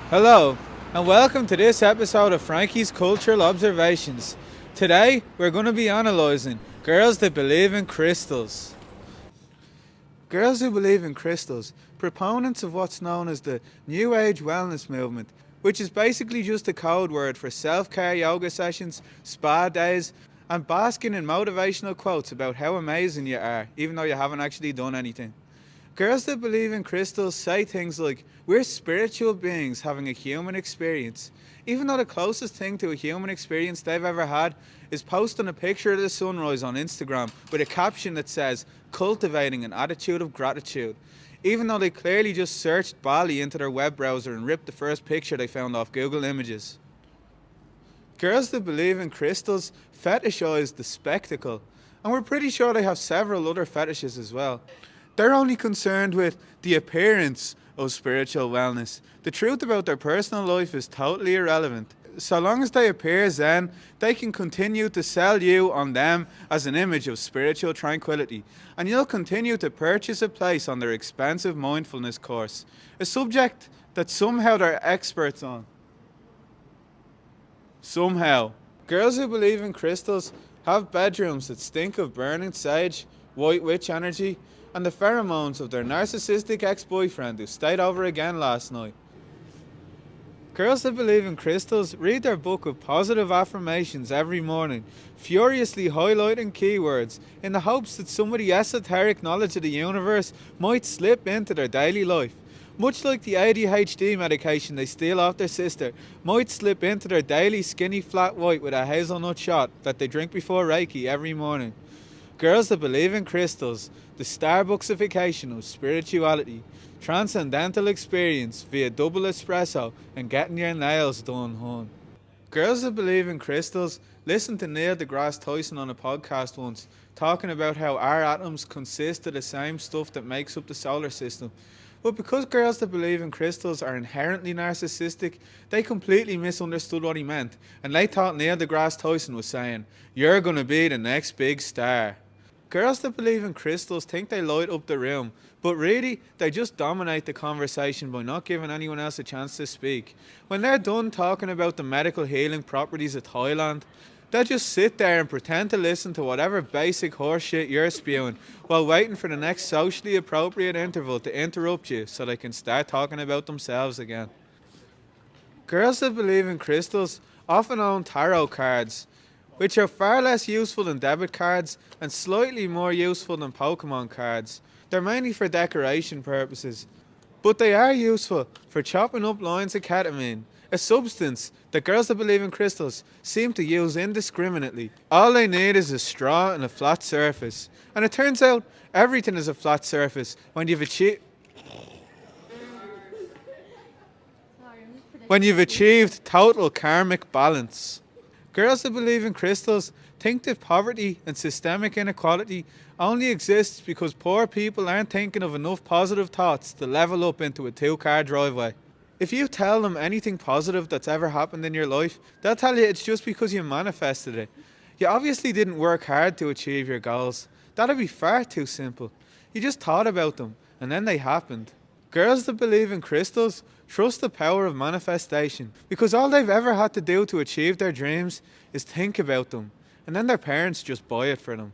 Hello, and welcome to this episode of Frankie's Cultural Observations. Today, we're going to be analysing girls that believe in crystals. Girls who believe in crystals, proponents of what's known as the New Age Wellness Movement, which is basically just a code word for self-care yoga sessions, spa days, and basking in motivational quotes about how amazing you are, even though you haven't actually done anything. Girls that believe in crystals say things like, we're spiritual beings having a human experience, even though the closest thing to a human experience they've ever had is posting a picture of the sunrise on Instagram with a caption that says, cultivating an attitude of gratitude, even though they clearly just searched Bali into their web browser and ripped the first picture they found off Google Images. Girls that believe in crystals fetishize the spectacle, and we're pretty sure they have several other fetishes as well. They're only concerned with the appearance of spiritual wellness. The truth about their personal life is totally irrelevant. So long as they appear zen, they can continue to sell you on them as an image of spiritual tranquility, and you'll continue to purchase a place on their expensive mindfulness course, a subject that somehow they're experts on. Somehow. Girls who believe in crystals have bedrooms that stink of burning sage, white witch energy, and the pheromones of their narcissistic ex-boyfriend who stayed over again last night. Girls that believe in crystals read their book of positive affirmations every morning, furiously highlighting keywords in the hopes that some of the esoteric knowledge of the universe might slip into their daily life. Much like the ADHD medication they steal off their sister might slip into their daily skinny flat white with a hazelnut shot that they drink before Reiki every morning. Girls that believe in crystals, the Starbucksification of spirituality, transcendental experience via double espresso and getting your nails done, hon. Girls that believe in crystals listen to Neil deGrasse Tyson on a podcast once, talking about how our atoms consist of the same stuff that makes up the solar system. But because girls that believe in crystals are inherently narcissistic, they completely misunderstood what he meant, and they thought Neil deGrasse Tyson was saying, "You're gonna be the next big star." Girls that believe in crystals think they light up the room, but really, they just dominate the conversation by not giving anyone else a chance to speak. When they're done talking about the medical healing properties of Thailand, they'll just sit there and pretend to listen to whatever basic horseshit you're spewing, while waiting for the next socially appropriate interval to interrupt you so they can start talking about themselves again. Girls that believe in crystals often own tarot cards, which are far less useful than debit cards and slightly more useful than Pokemon cards. They're mainly for decoration purposes, but they are useful for chopping up lines of ketamine, a substance that girls that believe in crystals seem to use indiscriminately. All they need is a straw and a flat surface, and it turns out everything is a flat surface when you've achieved total karmic balance. Girls that believe in crystals think that poverty and systemic inequality only exists because poor people aren't thinking of enough positive thoughts to level up into a two-car driveway. If you tell them anything positive that's ever happened in your life, they'll tell you it's just because you manifested it. You obviously didn't work hard to achieve your goals. That'd be far too simple. You just thought about them, and then they happened. Girls that believe in crystals trust the power of manifestation because all they've ever had to do to achieve their dreams is think about them, and then their parents just buy it for them.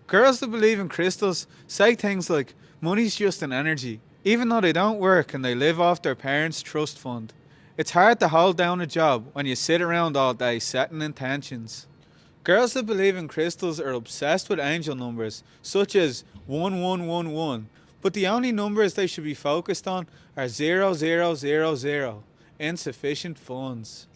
Girls that believe in crystals say things like, money's just an energy, even though they don't work and they live off their parents' trust fund. It's hard to hold down a job when you sit around all day setting intentions. Girls that believe in crystals are obsessed with angel numbers, such as 1111, but the only numbers they should be focused on are 0000, insufficient funds.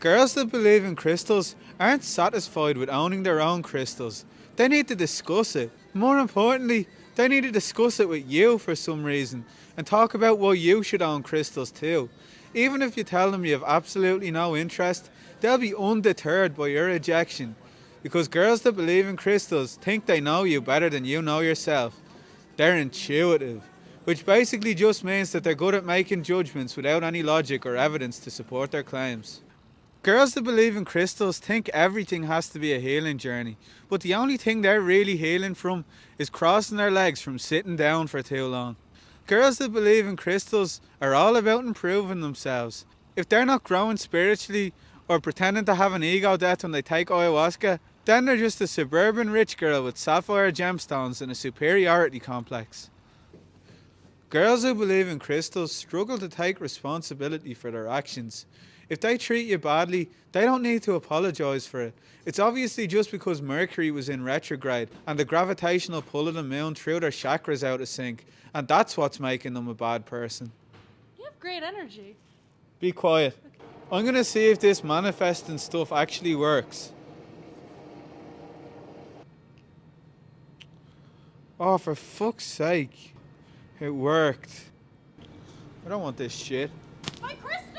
Girls that believe in crystals aren't satisfied with owning their own crystals. They need to discuss it. More importantly, they need to discuss it with you for some reason and talk about why you should own crystals too. Even if you tell them you have absolutely no interest, they'll be undeterred by your rejection, because girls that believe in crystals think they know you better than you know yourself. They're intuitive, which basically just means that they're good at making judgments without any logic or evidence to support their claims. Girls that believe in crystals think everything has to be a healing journey, but the only thing they're really healing from is crossing their legs from sitting down for too long. Girls that believe in crystals are all about improving themselves. If they're not growing spiritually or pretending to have an ego death when they take ayahuasca, then they're just a suburban rich girl with sapphire gemstones and a superiority complex. Girls who believe in crystals struggle to take responsibility for their actions. If they treat you badly, they don't need to apologise for it. It's obviously just because Mercury was in retrograde and the gravitational pull of the moon threw their chakras out of sync, and that's what's making them a bad person. You have great energy. Be quiet. I'm gonna see if this manifesting stuff actually works. Oh, for fuck's sake. It worked. I don't want this shit. My crystal!